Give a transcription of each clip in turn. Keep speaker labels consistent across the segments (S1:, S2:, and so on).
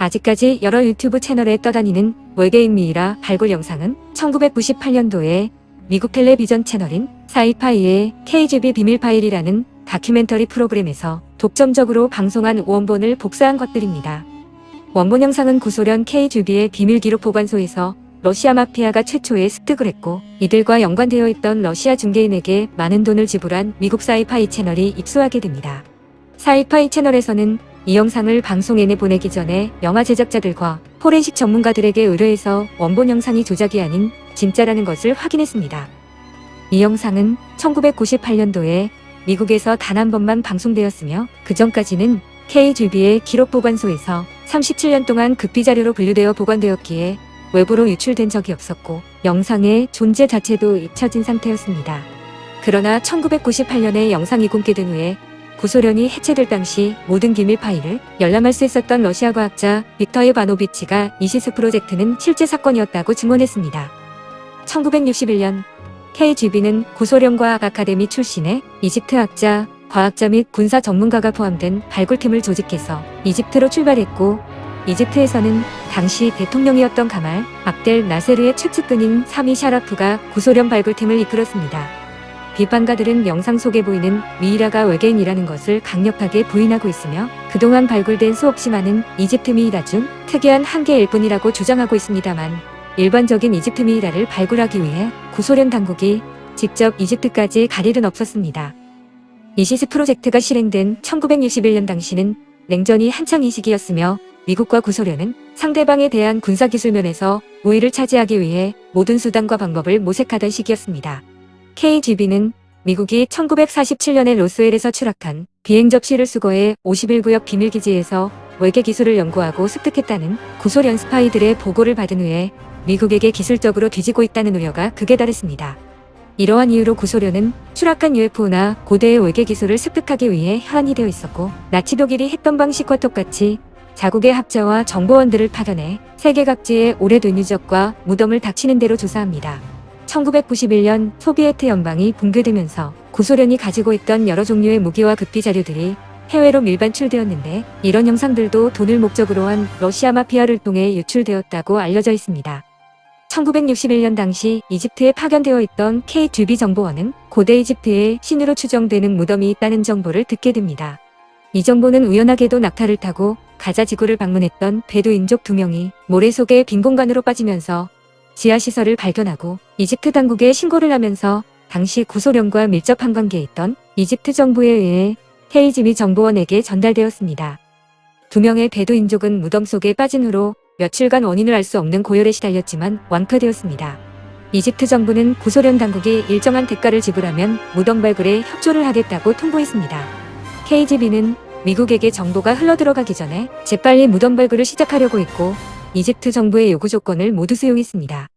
S1: 아직까지 여러 유튜브 채널에 떠다니는 외계인 미이라 발굴 영상은 1998년도에 미국 텔레비전 채널인 사이파이의 KGB 비밀 파일이라는 다큐멘터리 프로그램에서 독점적으로 방송한 원본을 복사한 것들입니다. 원본 영상은 구소련 KGB의 비밀 기록 보관소에서 러시아 마피아가 최초에 습득을 했고, 이들과 연관되어 있던 러시아 중개인에게 많은 돈을 지불한 미국 사이파이 채널이 입수하게 됩니다. 사이파이 채널에서는 이 영상을 방송에 내보내기 전에 영화 제작자들과 포렌식 전문가들에게 의뢰해서 원본 영상이 조작이 아닌 진짜라는 것을 확인했습니다. 이 영상은 1998년도에 미국에서 단 한 번만 방송되었으며, 그 전까지는 KGB의 기록보관소에서 37년 동안 극비자료로 분류되어 보관되었기에 외부로 유출된 적이 없었고, 영상의 존재 자체도 잊혀진 상태였습니다. 그러나 1998년에 영상이 공개된 후에 구소련이 해체될 당시 모든 기밀 파일을 열람할 수 있었던 러시아 과학자 빅터 이바노비치가 이시스 프로젝트는 실제 사건이었다고 증언했습니다. 1961년 KGB는 구소련 과학 아카데미 출신의 이집트 학자, 과학자 및 군사 전문가가 포함된 발굴팀을 조직해서 이집트로 출발했고, 이집트에서는 당시 대통령이었던 가말 압델 나세르의 최측근인 사미 샤라프가 구소련 발굴팀을 이끌었습니다. 비판가들은 영상 속에 보이는 미이라가 외계인이라는 것을 강력하게 부인하고 있으며, 그동안 발굴된 수없이 많은 이집트 미이라 중 특이한 한 개일 뿐이라고 주장하고 있습니다만, 일반적인 이집트 미이라를 발굴하기 위해 구소련 당국이 직접 이집트까지 갈 일은 없었습니다. 이시스 프로젝트가 실행된 1961년 당시는 냉전이 한창인 시기였으며, 미국과 구소련은 상대방에 대한 군사기술 면에서 우위를 차지하기 위해 모든 수단과 방법을 모색하던 시기였습니다. KGB는 미국이 1947년에 로스웰에서 추락한 비행 접시를 수거해 51구역 비밀기지에서 외계 기술을 연구하고 습득했다는 구소련 스파이들의 보고를 받은 후에 미국에게 기술적으로 뒤지고 있다는 우려가 극에 달했습니다. 이러한 이유로 구소련은 추락한 UFO나 고대의 외계 기술을 습득하기 위해 혈안이 되어 있었고, 나치 독일이 했던 방식과 똑같이 자국의 학자와 정보원들을 파견해 세계 각지의 오래된 유적과 무덤을 닥치는 대로 조사합니다. 1991년 소비에트 연방이 붕괴되면서 구소련이 가지고 있던 여러 종류의 무기와 극비 자료들이 해외로 밀반출되었는데, 이런 영상들도 돈을 목적으로 한 러시아 마피아를 통해 유출되었다고 알려져 있습니다. 1961년 당시 이집트에 파견되어 있던 KGB 정보원은 고대 이집트에 신으로 추정되는 무덤이 있다는 정보를 듣게 됩니다. 이 정보는 우연하게도 낙타를 타고 가자 지구를 방문했던 베두인족 2명이 모래 속의 빈 공간으로 빠지면서 지하시설을 발견하고 이집트 당국에 신고를 하면서 당시 구소련과 밀접한 관계에 있던 이집트 정부에 의해 KGB 정보원에게 전달되었습니다. 2명의 베두인족은 무덤 속에 빠진 후로 며칠간 원인을 알 수 없는 고열에 시달렸지만 완쾌되었습니다. 이집트 정부는 구소련 당국이 일정한 대가를 지불하면 무덤 발굴에 협조를 하겠다고 통보했습니다. KGB는 미국에게 정보가 흘러들어가기 전에 재빨리 무덤 발굴을 시작하려고 했고, 이집트 정부의 요구 조건을 모두 수용했습니다.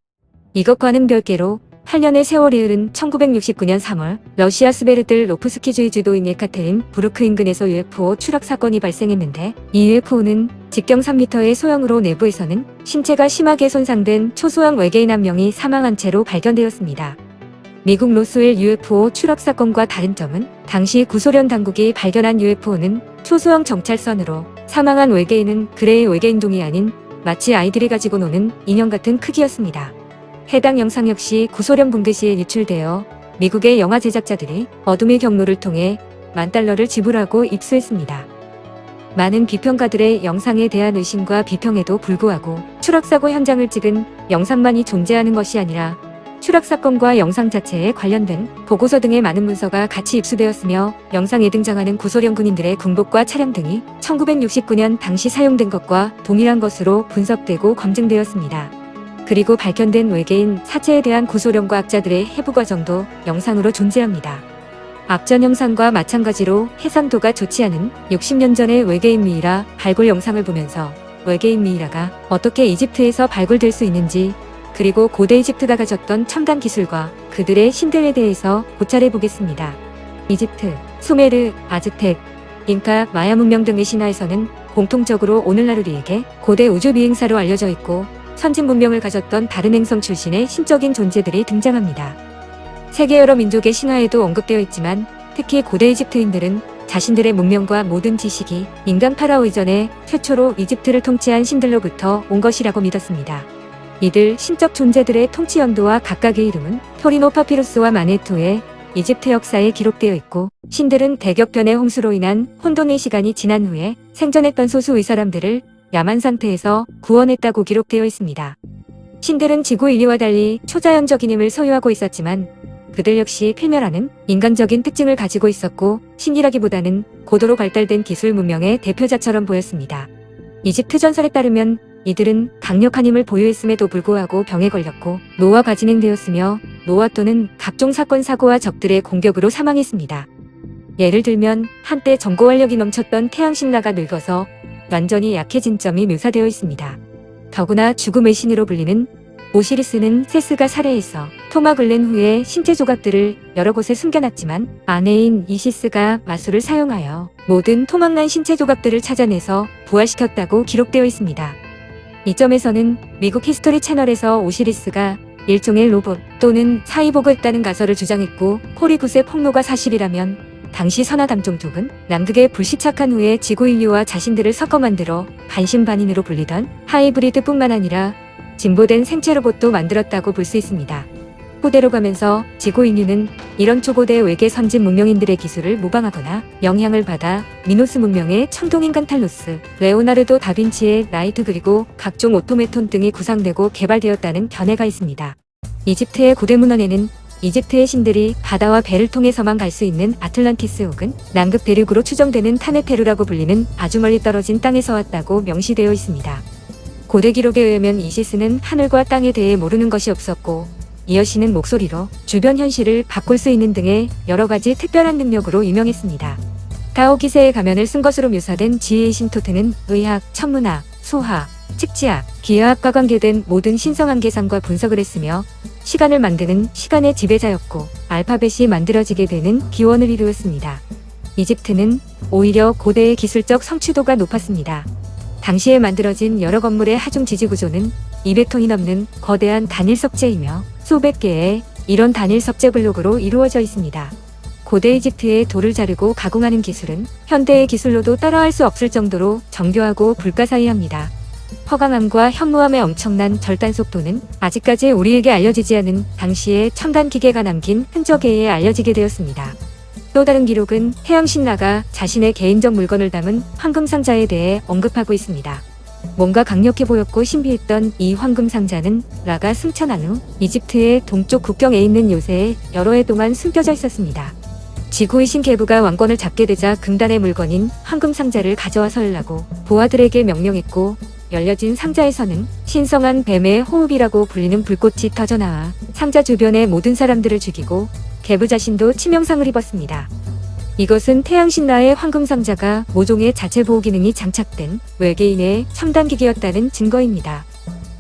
S1: 이것과는 별개로 8년의 세월이 흐른 1969년 3월 러시아 스베르들 로프스키주의 주도인 예카테린 부르크 인근에서 UFO 추락 사건이 발생했는데, 이 UFO는 직경 3m의 소형으로 내부에서는 신체가 심하게 손상된 초소형 외계인 한 명이 사망한 채로 발견되었습니다. 미국 로스웰 UFO 추락 사건과 다른 점은 당시 구소련 당국이 발견한 UFO는 초소형 정찰선으로, 사망한 외계인은 그레이 외계인동이 아닌 마치 아이들이 가지고 노는 인형 같은 크기였습니다. 해당 영상 역시 구소련 붕괴 시에 유출되어 미국의 영화 제작자들이 어둠의 경로를 통해 $10,000를 지불하고 입수했습니다. 많은 비평가들의 영상에 대한 의심과 비평에도 불구하고 추락사고 현장을 찍은 영상만이 존재하는 것이 아니라 추락 사건과 영상 자체에 관련된 보고서 등의 많은 문서가 같이 입수되었으며, 영상에 등장하는 구소련 군인들의 군복과 차량 등이 1969년 당시 사용된 것과 동일한 것으로 분석되고 검증되었습니다. 그리고 발견된 외계인 사체에 대한 구소련 과학자들의 해부 과정도 영상으로 존재합니다. 앞전 영상과 마찬가지로 해상도가 좋지 않은 60년 전의 외계인 미이라 발굴 영상을 보면서 외계인 미이라가 어떻게 이집트에서 발굴될 수 있는지, 그리고 고대 이집트가 가졌던 첨단 기술과 그들의 신들에 대해서 고찰해 보겠습니다. 이집트, 수메르, 아즈텍, 잉카, 마야 문명 등의 신화에서는 공통적으로 오늘날 우리에게 고대 우주 비행사로 알려져 있고, 선진 문명을 가졌던 다른 행성 출신의 신적인 존재들이 등장합니다. 세계 여러 민족의 신화에도 언급되어 있지만, 특히 고대 이집트인들은 자신들의 문명과 모든 지식이 인간 파라오 이전에 최초로 이집트를 통치한 신들로부터 온 것이라고 믿었습니다. 이들 신적 존재들의 통치 연도와 각각의 이름은 토리노 파피루스와 마네토의 이집트 역사에 기록되어 있고, 신들은 대격변의 홍수로 인한 혼돈의 시간이 지난 후에 생존했던 소수의 사람들을 야만 상태에서 구원했다고 기록되어 있습니다. 신들은 지구 인류와 달리 초자연적인 힘을 소유하고 있었지만 그들 역시 필멸하는 인간적인 특징을 가지고 있었고, 신이라기보다는 고도로 발달된 기술 문명의 대표자처럼 보였습니다. 이집트 전설에 따르면 이들은 강력한 힘을 보유했음에도 불구하고 병에 걸렸고 노화가 진행되었으며 노화 또는 각종 사건 사고와 적들의 공격으로 사망했습니다. 예를 들면 한때 전고활력이 넘쳤던 태양신라가 늙어서 완전히 약해진 점이 묘사되어 있습니다. 더구나 죽음의 신으로 불리는 오시리스는 세스가 살해해서 토막을 낸 후에 신체 조각들을 여러 곳에 숨겨놨지만 아내인 이시스가 마술을 사용하여 모든 토막난 신체 조각들을 찾아내서 부활시켰다고 기록되어 있습니다. 이 점에서는 미국 히스토리 채널에서 오시리스가 일종의 로봇 또는 사이보그였다는 가설을 주장했고, 호리굿의 폭로가 사실이라면 당시 선화담종족은 남극에 불시착한 후에 지구 인류와 자신들을 섞어 만들어 반신반인으로 불리던 하이브리드뿐만 아니라 진보된 생체 로봇도 만들었다고 볼 수 있습니다. 후대로 가면서 지구 인류는 이런 초고대 외계 선진 문명인들의 기술을 모방하거나 영향을 받아 미노스 문명의 청동인간 탈로스, 레오나르도 다빈치의 라이트 그리고 각종 오토메톤 등이 구상되고 개발되었다는 견해가 있습니다. 이집트의 고대 문헌에는 이집트의 신들이 바다와 배를 통해서만 갈 수 있는 아틀란티스 혹은 남극 대륙으로 추정되는 타네페루라고 불리는 아주 멀리 떨어진 땅에서 왔다고 명시되어 있습니다. 고대 기록에 의하면 이시스는 하늘과 땅에 대해 모르는 것이 없었고, 이어시는 목소리로 주변 현실을 바꿀 수 있는 등의 여러 가지 특별한 능력으로 유명했습니다. 타오 기세의 가면을 쓴 것으로 묘사된 지혜의 신 토트는 의학, 천문학, 수학, 측지학, 기하학과 관계된 모든 신성한 계산과 분석을 했으며 시간을 만드는 시간의 지배자였고, 알파벳이 만들어지게 되는 기원을 이루었습니다. 이집트는 오히려 고대의 기술적 성취도가 높았습니다. 당시에 만들어진 여러 건물의 하중 지지 구조는 200톤이 넘는 거대한 단일 석재이며 수백 개의 이런 단일 석재 블록으로 이루어져 있습니다. 고대 이집트의 돌을 자르고 가공하는 기술은 현대의 기술로도 따라할 수 없을 정도로 정교하고 불가사의합니다. 허강함과 현무암의 엄청난 절단 속도는 아직까지 우리에게 알려지지 않은 당시의 첨단 기계가 남긴 흔적에 의해 알려지게 되었습니다. 또 다른 기록은 태양신라가 자신의 개인적 물건을 담은 황금상자에 대해 언급하고 있습니다. 뭔가 강력해 보였고 신비했던 이 황금상자는 라가 승천한 후 이집트의 동쪽 국경에 있는 요새에 여러 해 동안 숨겨져 있었습니다. 지구의 신 게부가 왕권을 잡게 되자 금단의 물건인 황금상자를 가져와 설라고 부하들에게 명령했고, 열려진 상자에서는 신성한 뱀의 호흡이라고 불리는 불꽃이 터져나와 상자 주변의 모든 사람들을 죽이고 게부 자신도 치명상을 입었습니다. 이것은 태양신라의 황금상자가 모종의 자체 보호 기능이 장착된 외계인의 첨단 기기였다는 증거입니다.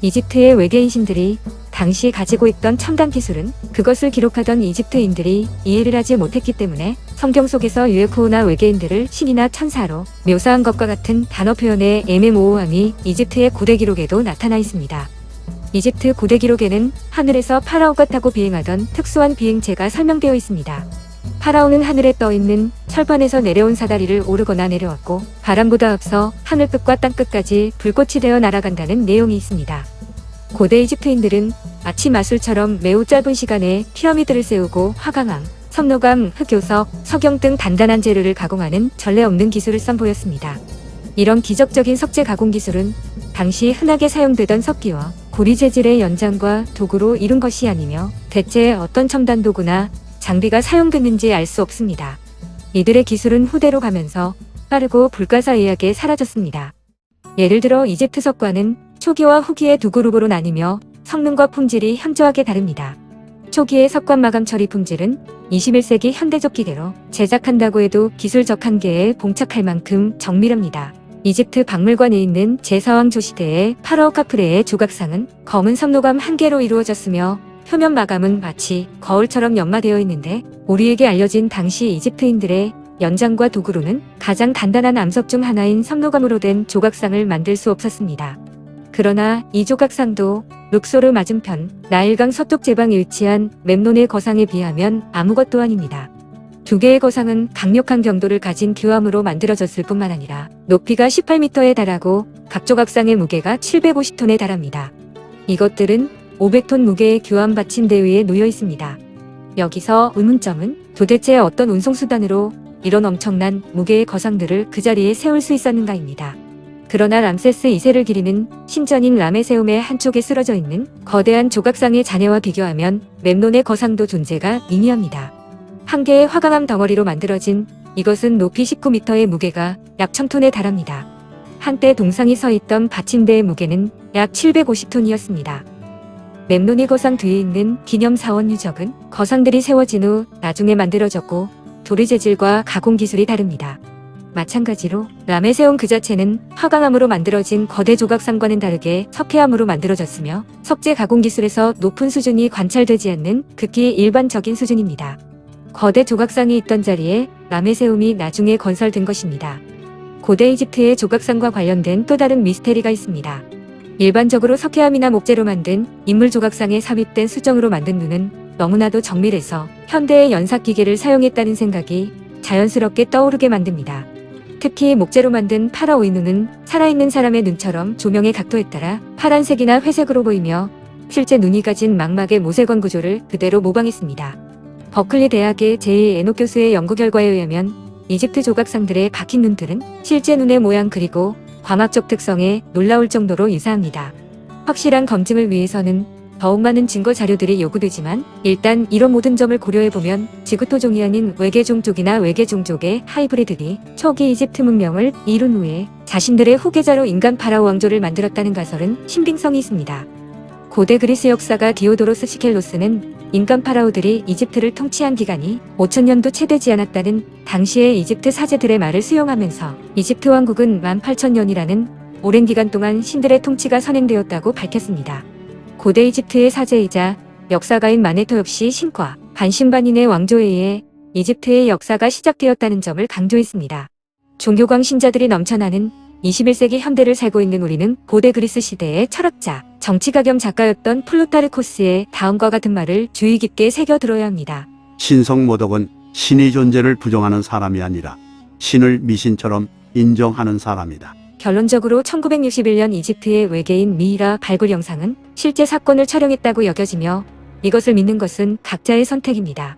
S1: 이집트의 외계인 신들이 당시 가지고 있던 첨단 기술은 그것을 기록하던 이집트인들이 이해를 하지 못했기 때문에 성경 속에서 UFO나 외계인들을 신이나 천사로 묘사한 것과 같은 단어 표현의 애매모호함이 이집트의 고대 기록에도 나타나 있습니다. 이집트 고대 기록에는 하늘에서 파라오가 타고 비행하던 특수한 비행체가 설명되어 있습니다. 파라오는 하늘에 떠있는 철판에서 내려온 사다리를 오르거나 내려왔고, 바람보다 앞서 하늘 끝과 땅 끝까지 불꽃이 되어 날아간다는 내용이 있습니다. 고대 이집트인들은 마치 마술처럼 매우 짧은 시간에 피라미드를 세우고 화강암, 석로감, 흑요석, 석영 등 단단한 재료를 가공하는 전례 없는 기술을 선보였습니다. 이런 기적적인 석재 가공 기술은 당시 흔하게 사용되던 석기와 고리 재질의 연장과 도구로 이룬 것이 아니며 대체 어떤 첨단 도구나 장비가 사용됐는지 알 수 없습니다. 이들의 기술은 후대로 가면서 빠르고 불가사의하게 사라졌습니다. 예를 들어 이집트 석관은 초기와 후기의 두 그룹으로 나뉘며 성능과 품질이 현저하게 다릅니다. 초기의 석관 마감 처리 품질은 21세기 현대적 기계로 제작한다고 해도 기술적 한계에 봉착할 만큼 정밀합니다. 이집트 박물관에 있는 제사왕조 시대의 파라오 카프레의 조각상은 검은 석로감 한 개로 이루어졌으며 표면 마감은 마치 거울처럼 연마되어 있는데, 우리에게 알려진 당시 이집트인들의 연장과 도구로는 가장 단단한 암석 중 하나인 석로감으로 된 조각상을 만들 수 없었습니다. 그러나 이 조각상도 룩소르 맞은편 나일강 서쪽 제방에 위치한 mem논의 거상에 비하면 아무것도 아닙니다. 두 개의 거상은 강력한 경도를 가진 규암으로 만들어졌을 뿐만 아니라 높이가 18m에 달하고 각 조각상의 무게가 750톤에 달합니다. 이것들은 500톤 무게의 규암 받침대 위에 놓여 있습니다. 여기서 의문점은 도대체 어떤 운송수단으로 이런 엄청난 무게의 거상들을 그 자리에 세울 수 있었는가입니다. 그러나 람세스 2세를 기리는 신전인 라메세움의 한쪽에 쓰러져 있는 거대한 조각상의 잔해와 비교하면 멤논의 거상도 존재가 미미합니다. 한 개의 화강암 덩어리로 만들어진 이것은 높이 19m의 무게가 약 1000톤에 달합니다. 한때 동상이 서 있던 받침대의 무게는 약 750톤이었습니다. 멤논이 거상 뒤에 있는 기념 사원 유적은 거상들이 세워진 후 나중에 만들어졌고 도리 재질과 가공 기술이 다릅니다. 마찬가지로 라메세움 그 자체는 화강암으로 만들어진 거대 조각상과는 다르게 석회암으로 만들어졌으며 석재 가공 기술에서 높은 수준이 관찰되지 않는 극히 일반적인 수준입니다. 거대 조각상이 있던 자리에 라메세움이 나중에 건설된 것입니다. 고대 이집트의 조각상과 관련된 또 다른 미스테리가 있습니다. 일반적으로 석회암이나 목재로 만든 인물 조각상에 삽입된 수정으로 만든 눈은 너무나도 정밀해서 현대의 연삭기계를 사용했다는 생각이 자연스럽게 떠오르게 만듭니다. 특히 목재로 만든 파라오의 눈은 살아있는 사람의 눈처럼 조명의 각도에 따라 파란색이나 회색으로 보이며 실제 눈이 가진 망막의 모세관 구조를 그대로 모방했습니다. 버클리 대학의 제. 에녹 교수의 연구 결과에 의하면 이집트 조각상들의 박힌 눈들은 실제 눈의 모양 그리고 광학적 특성에 놀라울 정도로 유사합니다. 확실한 검증을 위해서는 더욱 많은 증거 자료들이 요구되지만 일단 이런 모든 점을 고려해보면 지구토종이 아닌 외계종족이나 외계종족의 하이브리드들이 초기 이집트 문명을 이룬 후에 자신들의 후계자로 인간 파라오 왕조를 만들었다는 가설은 신빙성이 있습니다. 고대 그리스 역사가 디오도로스 시켈로스는 인간 파라오들이 이집트를 통치한 기간이 5000년도 채 되지 않았다는 당시의 이집트 사제들의 말을 수용하면서 이집트 왕국은 18,000년이라는 오랜 기간 동안 신들의 통치가 선행되었다고 밝혔습니다. 고대 이집트의 사제이자 역사가인 마네토 역시 신과 반신반인의 왕조에 의해 이집트의 역사가 시작되었다는 점을 강조했습니다. 종교광 신자들이 넘쳐나는 21세기 현대를 살고 있는 우리는 고대 그리스 시대의 철학자, 정치가 겸 작가였던 플루타르코스의 다음과 같은 말을 주의 깊게 새겨들어야 합니다.
S2: 신성모독은 신의 존재를 부정하는 사람이 아니라 신을 미신처럼 인정하는 사람이다.
S1: 결론적으로 1961년 이집트의 외계인 미이라 발굴 영상은 실제 사건을 촬영했다고 여겨지며 이것을 믿는 것은 각자의 선택입니다.